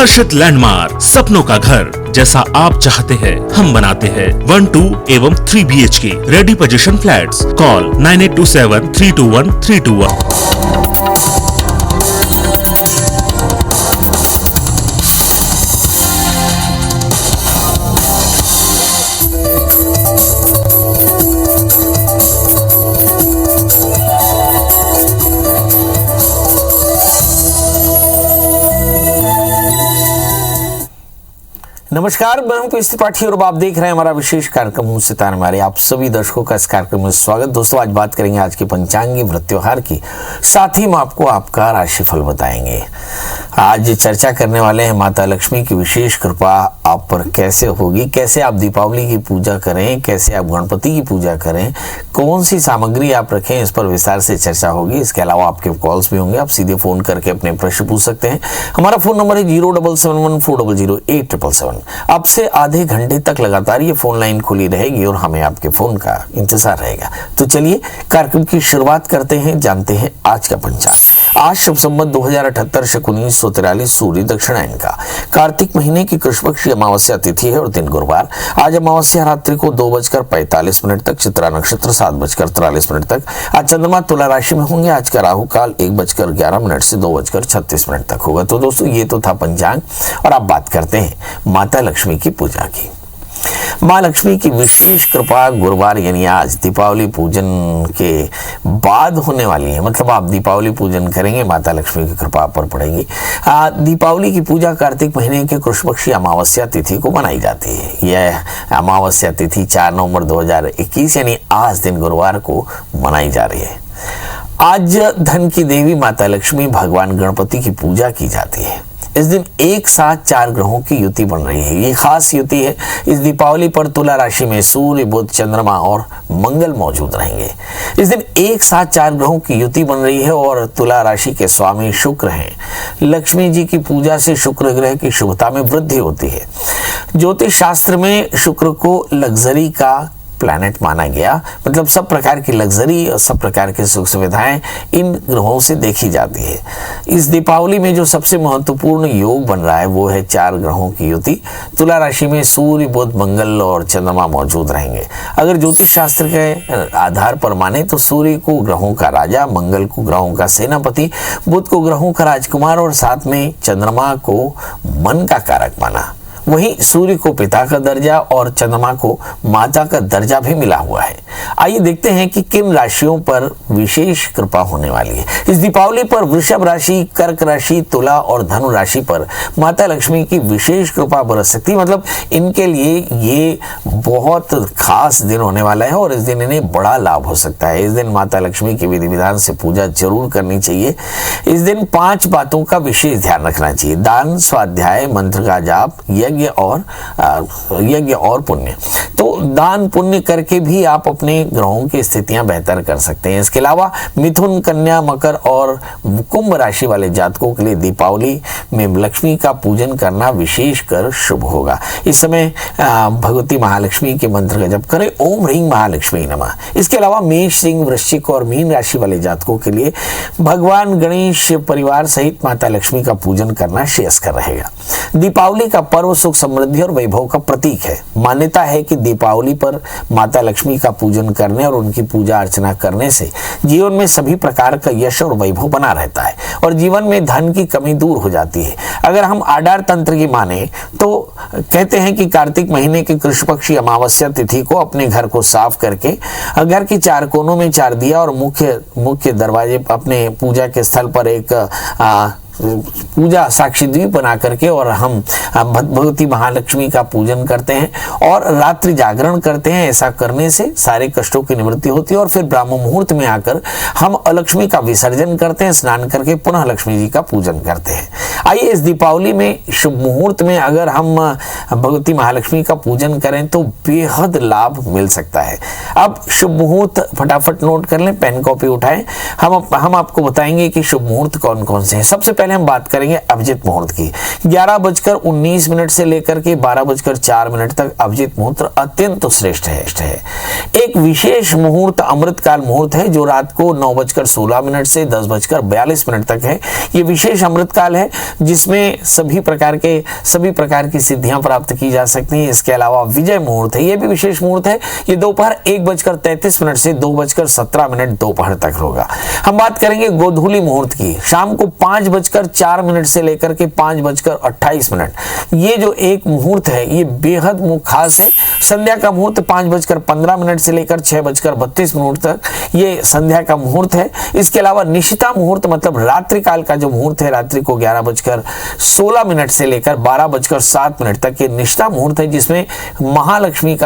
हर्षित landmark, सपनों का घर जैसा आप चाहते हैं हम बनाते हैं। 1, 2 एवं 3 BHK ready position flats. Call 9827321321। नमस्कार, मैं हूं पीएस त्रिपाठी और आप देख रहे हैं हमारा विशेष कार्यक्रम सितारे हमारे। आप सभी दर्शकों का इस कार्यक्रम में स्वागत। दोस्तों, आज बात करेंगे आज के पंचांगी व्रत त्योहार की, साथ ही हम आपको आपका राशिफल बताएंगे। आज चर्चा करने वाले हैं माता लक्ष्मी की विशेष कृपा आप पर कैसे होगी, कैसे आप दीपावली की पूजा करें, कैसे आप गणपति की पूजा करें, कौन सी सामग्री आप रखें, इस पर विस्तार से चर्चा होगी। इसके अलावा आपके कॉल्स भी होंगे, आप सीधे फोन करके अपने प्रश्न पूछ सकते हैं। हमारा फोन नंबर है 07714000877। अब से आधे घंटे तक लगातार ये फोन लाइन खुली रहेगी और हमें आपके फोन का इंतजार रहेगा। तो चलिए कार्यक्रम की शुरुआत करते हैं, जानते हैं आज का पंचांग। आज शुभ संवत 2078 शक 1943 सूर्य दक्षिणायन का कार्तिक महीने की कृष्ण पक्ष अमावस्या तिथि है और दिन गुरुवार। आज अमावस्या रात्रि को 2:45 तक, चित्रा नक्षत्र 7:43 तक। आज चंद्रमा तुला राशि में होंगे। आज का राहु काल 1:11 से 2:36 तक होगा। तो दोस्तों, ये तो था पंचांग और अब बात करते हैं माता लक्ष्मी की पूजा की। माँ लक्ष्मी की विशेष कृपा गुरुवार यानी आज दीपावली पूजन के बाद होने वाली है। मतलब आप दीपावली पूजन करेंगे, माता लक्ष्मी की कृपा पर पड़ेगी। दीपावली की पूजा कार्तिक महीने के कृष्ण पक्षी अमावस्या तिथि को मनाई जाती है। यह अमावस्या तिथि 4 नवंबर 2021 यानी आज दिन गुरुवार को मनाई जा रही है। आज धन की देवी माता लक्ष्मी भगवान गणपति की पूजा की जाती है। इस दिन एक साथ 4 ग्रहों की युति बन रही है। ये खास युति है। इस दीपावली पर तुला राशि में सूर्य, बुध, चंद्रमा और मंगल मौजूद रहेंगे। इस दिन एक साथ 4 ग्रहों की युति बन रही है और तुला राशि के स्वामी शुक्र हैं। लक्ष्मी जी की पूजा से शुक्र ग्रह की शुभता में वृद्धि होती है। ज्योतिष शास्त्र में शुक्र को लग्जरी का प्लैनेट माना गया। मतलब सब प्रकार की लग्जरी और सब प्रकार की सुख सुविधाएं इन ग्रहों से देखी जाती है। इस दीपावली में जो सबसे महत्वपूर्ण योग बन रहा है वो है 4 ग्रहों की युति। तुला राशि में सूर्य, बुध, मंगल और चंद्रमा मौजूद रहेंगे। अगर ज्योतिष शास्त्र के आधार पर माने तो सूर्य को ग्रहों का राजा, मंगल को ग्रहों का सेनापति, बुध को ग्रहों का राजकुमार और साथ में चंद्रमा को मन का कारक माना। वहीं सूर्य को पिता का दर्जा और चंद्रमा को माता का दर्जा भी मिला हुआ है। आइए देखते हैं कि किन राशियों पर विशेष कृपा होने वाली है। इस दीपावली पर वृषभ राशि, कर्क राशि, तुला और धनु राशि पर माता लक्ष्मी की विशेष कृपा बरस सकती है। मतलब इनके लिए ये बहुत खास दिन होने वाला है और इस दिन इन्हें बड़ा लाभ हो सकता है। इस दिन माता लक्ष्मी की विधि विधान से पूजा जरूर करनी चाहिए। इस दिन 5 बातों का विशेष ध्यान रखना चाहिए। दान, स्वाध्याय, मंत्र का जाप, यज्ञ और पुण्य। तो दान पुण्य करके भी आप अपने ग्रहों की स्थितियां बेहतर कर सकते हैं। इसके अलावा मिथुन, कन्या, मकर और कुंभ राशि वाले जातकों के लिए दीपावली में लक्ष्मी का पूजन करना विशेष कर शुभ होगा। इस समय भगवती महालक्ष्मी के मंत्र का जप करें, ओम ह्रीं महालक्ष्मी नमः। इसके अलावा मेष, सिंह, वृश्चिक और मीन राशि वाले जातकों के लिए भगवान गणेश परिवार सहित माता लक्ष्मी का पूजन करना श्रेयस्कर रहेगा। दीपावली का पर्व सुख, समृद्धि और वैभव का प्रतीक है। मान्यता है कि दीपावली पर माता लक्ष्मी का पूजन करने और उनकी पूजा अर्चना करने से जीवन में सभी प्रकार का यश और वैभव बना रहता है और जीवन में धन की कमी दूर हो जाती है। अगर हम आडार तंत्र की माने तो कहते हैं कि कार्तिक महीने की कृष्ण पक्षी अमावस्या तिथि को अपने घर को साफ करके घर के 4 कोनों में 4 दिया और मुख्य दरवाजे अपने पूजा के स्थल पर एक पूजा साक्षी द्वीप बना करके और हम भगवती महालक्ष्मी का पूजन करते हैं और रात्रि जागरण करते हैं। ऐसा करने से सारे कष्टों की निवृत्ति होती है और फिर ब्राह्म मुहूर्त में आकर हम लक्ष्मी का विसर्जन करते हैं, स्नान करके पुनः लक्ष्मी जी का पूजन करते हैं। आइए इस दीपावली में शुभ मुहूर्त में अगर हम भगवती महालक्ष्मी का पूजन करें तो बेहद लाभ मिल सकता है। अब शुभ मुहूर्त फटाफट नोट कर लें, पेन कॉपी उठाएं। हम आपको बताएंगे कि शुभ मुहूर्त कौन कौन से हैं। सबसे पहले हम बात करेंगे अभिजीत मुहूर्त की। 11:19 से लेकर के 12:04 तक अभिजीत मुहूर्त अत्यंत श्रेष्ठ है। एक विशेष मुहूर्त अमृतकाल मुहूर्त है जो रात को 9:16 से 10:42 तक है। ये विशेष अमृतकाल है जिसमें सभी प्रकार की सिद्धियां प्राप्त की जा सकती हैं। इसके अलावा विजय मुहूर्त है, ये भी विशेष मुहूर्त है। ये दोपहर 1:33 से 2:17 दोपहर तक होगा। हम बात करेंगे गोधूली मुहूर्त की। शाम को 5:04 से लेकर के 5:28। ये जो एक मुहूर्त है ये बेहद खास है। संध्या का मुहूर्त 5:15 से लेकर 6:32 तक ये संध्या का मुहूर्त है। इसके अलावा निशिता मुहूर्त मतलब रात्रि काल का जो मुहूर्त है, रात्रि को 11:16 से लेकर 12:07 तक ये निशिता मुहूर्त है जिसमें महालक्ष्मी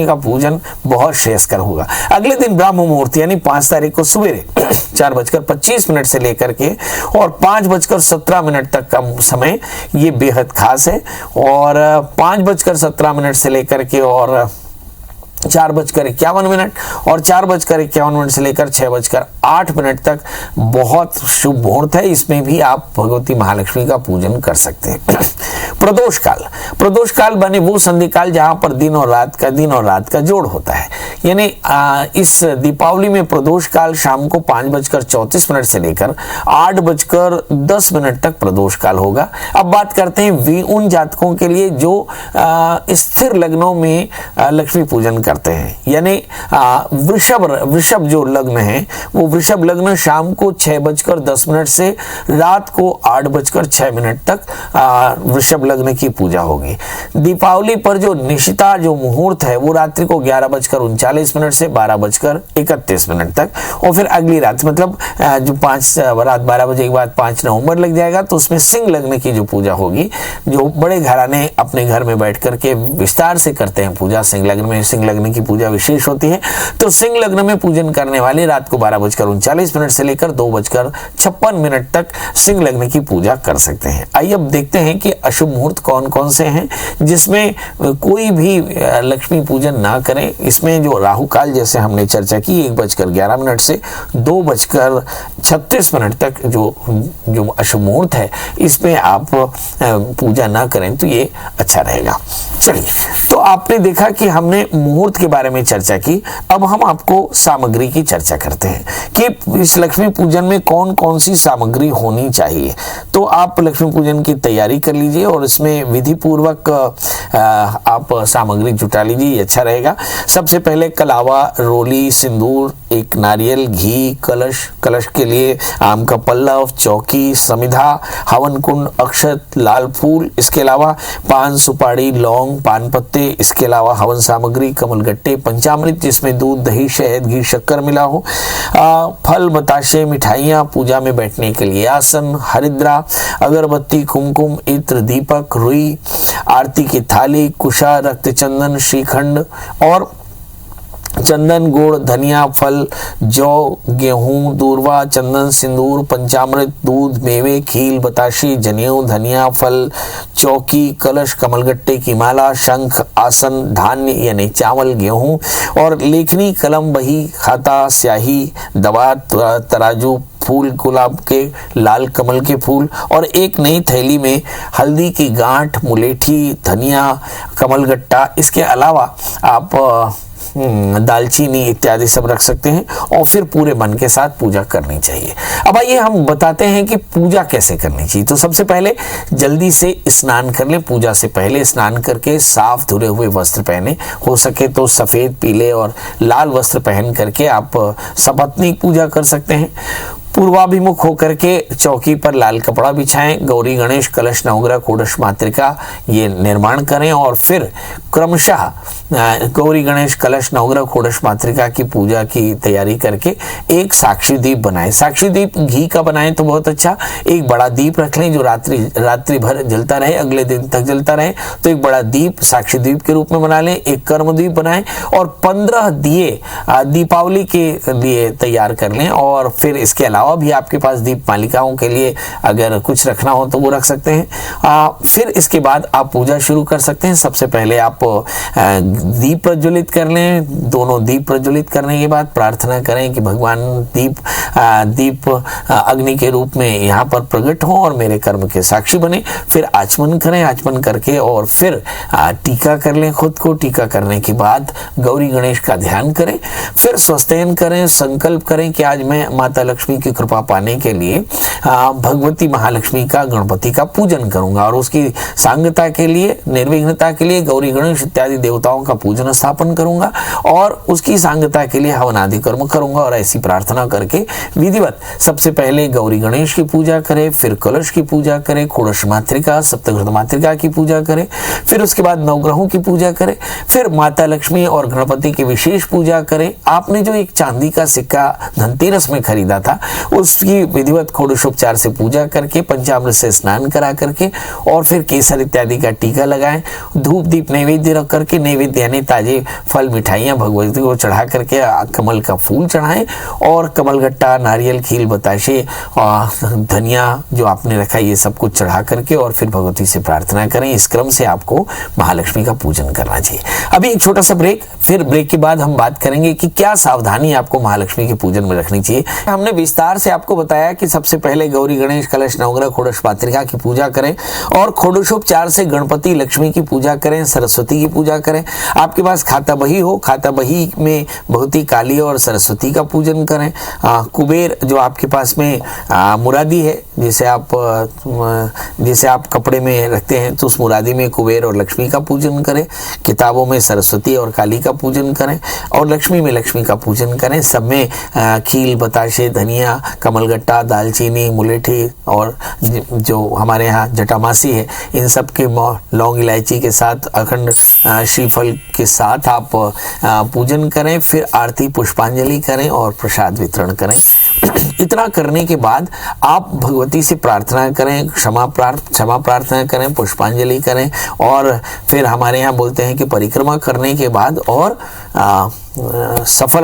का पूजन बहुत श्रेयस्कर होगा। अगले दिन ब्राह्म मुहूर्त यानी 5 तारीख को सवेरे 4:25 से लेकर के और 5:17 तक का समय ये बेहद खास है। और 5:17 से लेकर के और 4:51 और 4:51 से लेकर 6:08 तक बहुत शुभ मुहूर्त है। इसमें भी आप भगवती महालक्ष्मी का पूजन कर सकते हैं। प्रदोष काल बने वो संधि काल जहां पर दिन और रात का जोड़ होता है। यानी इस दीपावली में प्रदोष काल शाम को 5:34 से लेकर 8:10 तक प्रदोष काल होगा। अब बात करते हैं उन जातकों के लिए जो स्थिर लग्नों में लक्ष्मी पूजन करते हैं। यानी वृषभ जो लग्न है वो वृषभ लग्न शाम को 6:10 से रात को 8:06 तक वृषभ लग्न की पूजा होगी। दीपावली पर जो निशिता जो मुहूर्त है वो रात्रि को 11:39 से 12:31 तक और फिर अगली रात मतलब जो रात 12 बजे के बाद 5 नवंबर लग जाएगा तो उसमें सिंह लग्न की जो पूजा होगी, जो बड़े घराने अपने घर में बैठ करके विस्तार से करते हैं पूजा। सिंह लग्न की पूजा विशेष होती है। तो सिंह लग्न में पूजन करने वाले रात को 12:39 से लेकर 2:56 तक सिंह लग्न की पूजा कर सकते हैं। आइए अब देखते हैं कि अशुभ मुहूर्त कौन कौन से हैं जिसमें कोई भी लक्ष्मी पूजन ना करें। इसमें जो राहु काल जैसे हमने चर्चा की 1:11 से 2:36 तक जो अशुभ मुहूर्त है इसमें आप पूजा ना करें तो ये अच्छा रहेगा। चलिए, तो आपने देखा कि हमने मुहूर्त के बारे में चर्चा की। अब हम आपको सामग्री की चर्चा करते हैं कि इस लक्ष्मी पूजन में कौन कौन सी सामग्री होनी चाहिए। तो आप लक्ष्मी पूजन की तैयारी कर लीजिए और इसमें विधि पूर्वक आप सामग्री जुटा लीजिए, अच्छा रहेगा। सबसे पहले कलावा, रोली, सिंदूर, एक नारियल, घी, कलश के लिए आम का पल्लव, चौकी, समिधा, हवन कुंड, अक्षत, लाल फूल, इसके अलावा पान, सुपारी, लौंग, पान पत्ते, इसके अलावा हवन सामग्री, कमलगट्टे, पंचामृत जिसमें दूध, दही, शहद, घी, शक्कर मिला हो, फल, बताशे, मिठाइयाँ, पूजा में बैठने के लिए आसन, हरिद्रा, अगरबत्ती, कुमकुम, इत्र, दीपक, रुई, आरती की थाली, कुशा, रक्त चंदन, श्रीखंड और चंदन, गुड़, धनिया, फल, जौ, गेहूं, दूर्वा, चंदन, सिंदूर, पंचामृत, दूध, मेवे, खील, बताशे, जनेऊ, धनिया, फल, चौकी, कलश, कमलगट्टे की माला, शंख, आसन, धान्य यानी चावल, गेहूं और लेखनी, कलम, बही, खाता, स्याही, दवा, तराजू, फूल, गुलाब के, लाल कमल के फूल और एक नई थैली में हल्दी की गांठ, मुलेठी, धनिया, कमलगट्टा। इसके अलावा आप दालचीनी इत्यादि सब रख सकते हैं और फिर पूरे मन के साथ पूजा करनी चाहिए। अब आइए हम बताते हैं कि पूजा कैसे करनी चाहिए। तो सबसे पहले जल्दी से स्नान कर लें। पूजा से पहले स्नान करके साफ धुले हुए वस्त्र पहने, हो सके तो सफेद, पीले और लाल वस्त्र पहन करके आप सपत्नीक पूजा कर सकते हैं। पूर्वाभिमुख होकर के चौकी पर लाल कपड़ा बिछाएं, गौरी, गणेश, कलश, नवग्रह, कोडश, मातृका ये निर्माण करें और फिर क्रमशः गौरी, गणेश, कलश, नवग्रह, कोडश, मातृका की पूजा की तैयारी करके एक साक्षी दीप बनाएं। साक्षी दीप घी का बनाएं तो बहुत अच्छा। एक बड़ा दीप रख लें जो रात्रि भर जलता रहे, अगले दिन तक जलता रहे। तो एक बड़ा दीप साक्षी दीप के रूप में बना लें। एक कर्म दीप बनाएं और 15 दिए दीपावली के लिए तैयार कर लें और फिर इसके अलावा अलावा भी आपके पास दीप मालिकाओं के लिए अगर कुछ रखना हो तो वो रख सकते हैं। फिर इसके बाद आप पूजा शुरू कर सकते हैं। सबसे पहले आप दीप प्रज्वलित कर लें। दोनों दीप प्रज्वलित करने के बाद प्रार्थना करें कि भगवान दीप अग्नि के रूप में यहाँ पर प्रकट हो और मेरे कर्म के साक्षी बने। फिर आचमन करें, आचमन करके और फिर टीका कर लें खुद को। टीका करने के बाद गौरी गणेश का ध्यान करें। फिर स्वस्तियन करें, संकल्प करें कि आज मैं माता लक्ष्मी की कृपा पाने के लिए भगवती महालक्ष्मी का, गणपति का पूजन करूंगा और उसकी सांगता के लिए, निर्विघ्नता के लिए गौरी गणेश इत्यादि देवताओं का पूजन स्थापन करूंगा और उसकी सांगता के लिए हवन आदि कर्म करूंगा। और ऐसी प्रार्थना करके विधिवत सबसे पहले गौरी गणेश की पूजा करें, फिर कलश की पूजा करें, षोडश मातृका, सप्तघृत मातृका की पूजा करें, फिर उसके बाद नवग्रहों की पूजा करें, फिर माता लक्ष्मी और गणपति की विशेष पूजा करें। आपने जो एक चांदी का सिक्का धनतेरस में खरीदा था उसकी विधिवत षोडशोपचार से पूजा करके, पंचामृत से स्नान करा करके और फिर केसर इत्यादि का टीका लगाएं। धूप दीप नैवेद्य रख करके, नैवेद्य यानी ताजे फल मिठाइयाँ भगवती को चढ़ा करके कमल का फूल चढ़ाएं और कमलगट्टा, नारियल, खील, बताशे, धनिया जो आपने रखा ये सब कुछ चढ़ा करके और फिर भगवती से प्रार्थना करें। इस क्रम से आपको महालक्ष्मी का पूजन करना चाहिए। अभी एक छोटा सा ब्रेक, फिर ब्रेक के बाद हम बात करेंगे कि क्या सावधानी आपको महालक्ष्मी के पूजन में रखनी चाहिए। हमने विस्तार से आपको बताया कि सबसे पहले गौरी गणेश, कलश, नवग्रह, षोडश मातृका की पूजा करें और षोडशोपचार से गणपति, लक्ष्मी की पूजा करें, सरस्वती की पूजा करें। आपके पास खाता बही हो, खाता बही में भगवती काली और सरस्वती का पूजन करें। कुबेर जो आपके पास में मुरादी है, जिसे आप कपड़े में रखते हैं, तो उस मुरादी में कुबेर और लक्ष्मी का पूजन करें। किताबों में सरस्वती और काली का पूजन करें और लक्ष्मी में लक्ष्मी का पूजन करें। सब में खील, बताशे, धनिया, कमलगट्टा, दालचीनी, मुलेठी और जो हमारे यहाँ जटामासी है, इन सब के लौंग इलायची के साथ, अखंड श्रीफल के साथ आप पूजन करें। फिर आरती, पुष्पांजलि करें और प्रसाद वितरण करें। इतना करने के बाद आप भगवती से प्रार्थना करें, क्षमा प्रार्थना करें, पुष्पांजलि करें और फिर हमारे यहाँ बोलते हैं कि परिक्रमा करने के बाद और सफल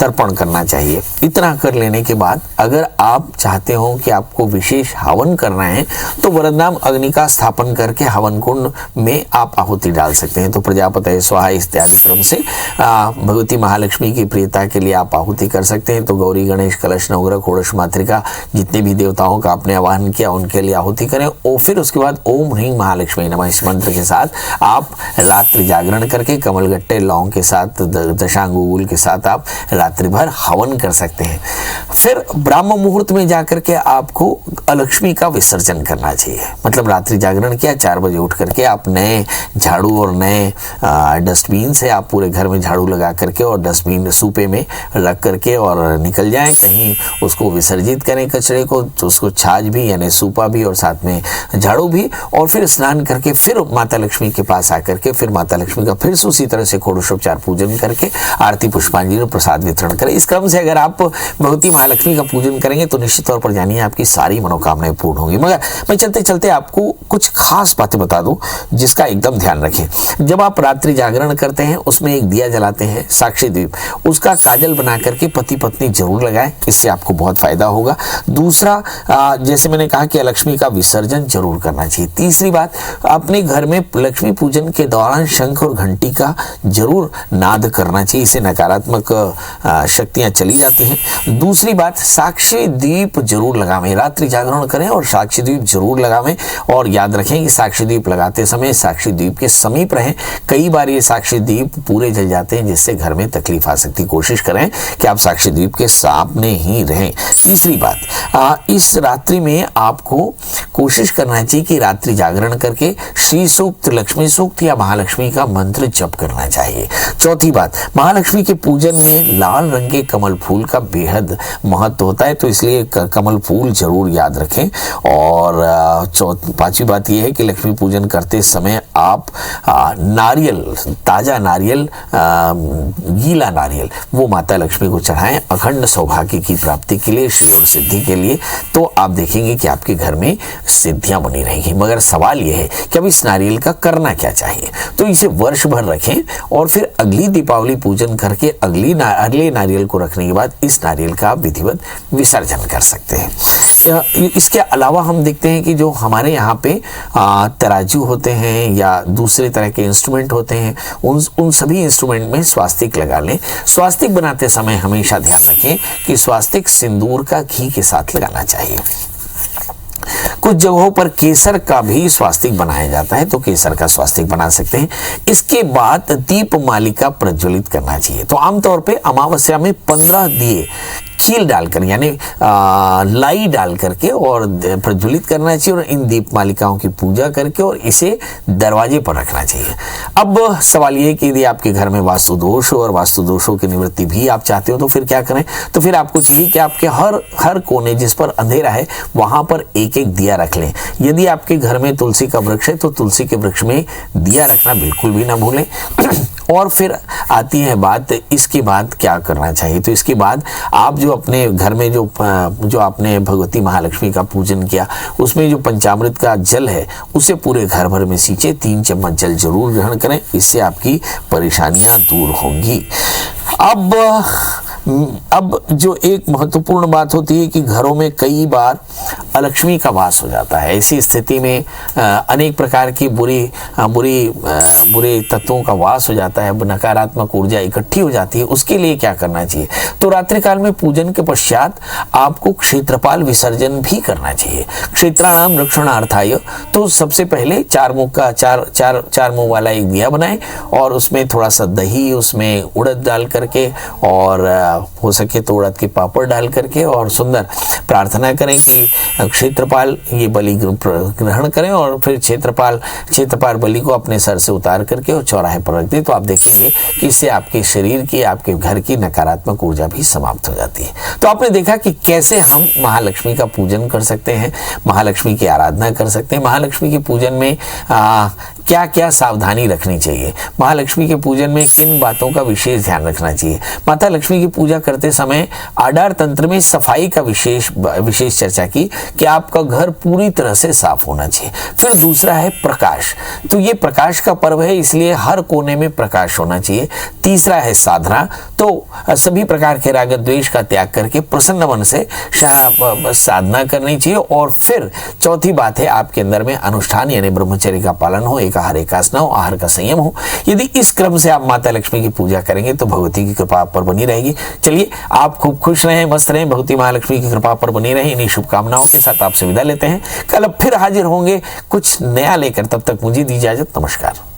तर्पण करना चाहिए। इतना कर लेने के बाद अगर आप चाहते हो कि आपको विशेष हवन करना है तो वरदान अग्नि का स्थापन करके हवन कुंड में आप आहुति डाल सकते हैं। तो प्रजापतये स्वाहा इत्यादि क्रम से भगवती महालक्ष्मी की प्रियता के लिए आप आहुति कर सकते हैं। तो गौरी गणेश, कलश, नवग्रह, षोडश मातृका जितने भी देवताओं का आपने आवाहन किया उनके लिए आहुति करें और फिर उसके बाद ओम ह्रीं महालक्ष्मी नमः इस मंत्र के साथ आप रात्रि जागरण करके कमलगट्टे, लौंग के साथ, दशांगुल के साथ आप रात्रि भर हवन कर सकते हैं। फिर ब्राह्म मुहूर्त में जाकर के आपको लक्ष्मी का विसर्जन करना चाहिए। मतलब रात्रि जागरण किया, 4 बजे उठ करके आप नए झाड़ू और नए डस्टबिन से आप पूरे घर में झाड़ू लगा करके और डस्टबिन सूपे में रख करके और निकल जाएं, कहीं उसको विसर्जित करें कचरे को, तो उसको छाछ भी यानी सूपा भी और साथ में झाड़ू भी, और फिर स्नान करके फिर माता लक्ष्मी के पास आकर के फिर माता लक्ष्मी का फिर से उसी तरह से षोडशोपचार पूजन करके आरती, पुष्पांजलि और प्रसाद वितरण करें। इस क्रम से अगर आप भगवती महालक्ष्मी का पूजन करेंगे तो निश्चित तौर पर जानिए आपकी सारी मनोकामनाएं पूर्ण होंगी। मगर मैं चलते चलते आपको कुछ खास बातें बता दूं जिसका एकदम ध्यान रखें। जब आप रात्रि जागरण करते हैं उसमें एक दिया जलाते हैं, साक्षी दीप, उसका काजल बना करके पति पत्नी जरूर लगाएं, इससे आपको बहुत फायदा होगा। दूसरा, जैसे मैंने कहा कि लक्ष्मी का विसर्जन जरूर करना चाहिए। तीसरी बात, अपने घर में लक्ष्मी पूजन के दौरान शंख और घंटी का जरूर नाद करना चाहिए, इससे नकारात्मक शक्तियां चली जाती हैं। दूसरी बात, साक्षी दीप जरूर लगावें, रात्रि जागरण करें और साक्षी दीप जरूर लगावें और याद रखें कि साक्षी दीप लगाते समय साक्षी दीप के समीप रहें। कई बार ये साक्षी दीप पूरे जल जाते हैं जिससे घर में तकलीफ आ सकती है। कोशिश करें कि आप साक्षी दीप के सामने ही रहें। तीसरी बात, इस रात्रि में आपको कोशिश करना चाहिए कि रात्रि जागरण करके श्री सूक्त, लक्ष्मी सूक्त या महालक्ष्मी का मंत्र जप करना चाहिए। चौथी बात, महालक्ष्मी के पूजन में लाल रंग के कमल फूल का बेहद महत्व होता है, तो इसलिए कमल फूल जरूर याद रखें। और पांचवी बात यह है कि लक्ष्मी पूजन करते समय आप नारियल, ताजा नारियल, गीला नारियल वो माता लक्ष्मी को चढ़ाएं अखंड सौभाग्य की प्राप्ति के लिए, श्री और सिद्धि के लिए। तो आप देखेंगे कि आपके घर में सिद्धियां बनी रहेंगी। मगर सवाल यह है कि अब इस नारियल का करना क्या चाहिए। तो इसे वर्ष भर रखें और फिर अगले अगली दीपावली पूजन करके अगले नारियल को रखने के बाद इस नारियल का आप विधिवत विसर्जन कर सकते हैं। इसके अलावा हम देखते हैं कि जो हमारे यहाँ पे तराजू होते हैं या दूसरे तरह के इंस्ट्रूमेंट होते हैं, उन सभी इंस्ट्रूमेंट में स्वास्तिक लगा लें। स्वास्तिक बनाते समय हमेशा ध्यान रखें कि स्वास्तिक सिंदूर का घी के साथ लगाना चाहिए। कुछ जगहों पर केसर का भी स्वास्तिक बनाया जाता है, तो केसर का स्वास्तिक बना सकते हैं। इसके बाद दीप मालिका प्रज्वलित करना चाहिए। तो आमतौर पे अमावस्या में 15 दिए खील डालकर यानी लाई डाल करके और प्रज्वलित करना चाहिए और इन दीप मालिकाओं की पूजा करके और इसे दरवाजे पर रखना चाहिए। अब सवाल ये कि यदि आपके घर में वास्तु दोष हो और वास्तु दोषों की निवृत्ति भी आप चाहते हो तो फिर क्या करें? तो फिर आपको चाहिए कि आपके हर कोने जिस पर अंधेरा है वहां पर एक एक दिया रख लें। यदि आपके घर में तुलसी का वृक्ष है तो तुलसी के वृक्ष में दिया रखना बिल्कुल भी ना भूलें। और फिर आती है बात, इसके बाद क्या करना चाहिए? तो इसके बाद आप जो अपने घर में जो आपने भगवती महालक्ष्मी का पूजन किया उसमें जो पंचामृत का जल है उसे पूरे घर भर में सींचे। 3 चम्मच जल जरूर ग्रहण करें, इससे आपकी परेशानियां दूर होंगी। अब जो एक महत्वपूर्ण बात होती है कि घरों में कई बार अलक्ष्मी का वास हो जाता है। ऐसी स्थिति में अनेक प्रकार की बुरे तत्वों का वास हो जाता है, नकारात्मक ऊर्जा इकट्ठी हो जाती है। उसके लिए क्या करना चाहिए? तो रात्रि काल में पूजन के पश्चात आपको क्षेत्रपाल विसर्जन भी करना चाहिए। क्षेत्राणाम रक्षणार्थाय। तो सबसे पहले 4 मुंह वाला एक दिया बनाएं और उसमें थोड़ा सा दही, उसमें उड़द डाल करके और हो सके तो उड़द के पापड़ डाल करके और सुंदर प्रार्थना करें कि क्षेत्रपाल ये बलि ग्रहण करें और फिर क्षेत्रपाल बलि को अपने सर से उतार करके और चौराहे पर रख दें। तो आप देखेंगे कि इससे आपके शरीर की, आपके घर की नकारात्मक ऊर्जा भी समाप्त हो जाती है। तो आपने देखा कि कैसे हम महालक्ष्मी का पूजन कर सकते हैं, महालक्ष्मी की आराधना कर सकते हैं। महालक्ष्मी के पूजन में क्या क्या सावधानी रखनी चाहिए, महालक्ष्मी के पूजन में किन बातों का विशेष ध्यान रखना चाहिए। माता लक्ष्मी की पूजा करते समय आडार तंत्र में सफाई का विशेष चर्चा की कि आपका घर पूरी तरह से साफ होना चाहिए। फिर दूसरा है प्रकाश, तो ये प्रकाश का पर्व है इसलिए हर कोने में प्रकाश होना चाहिए। तीसरा है साधना, तो सभी प्रकार के राग द्वेष का त्याग करके प्रसन्न मन से साधना करनी चाहिए। और फिर चौथी बात है आपके अंदर में अनुष्ठान यानी ब्रह्मचर्य का पालन हो, एकाहार एकासना हो, आहार का संयम हो। यदि इस क्रम से आप माता लक्ष्मी की पूजा करेंगे तो भगवती की कृपा आप पर बनी रहेगी। चलिए, आप खूब खुश रहें, मस्त रहें, भगवती महालक्ष्मी की कृपा पर बनी रहें। इन्हीं शुभकामनाओं के साथ आपसे विदा लेते हैं। कल अब फिर हाजिर होंगे कुछ नया लेकर, तब तक मुझे दी इजाजत। नमस्कार।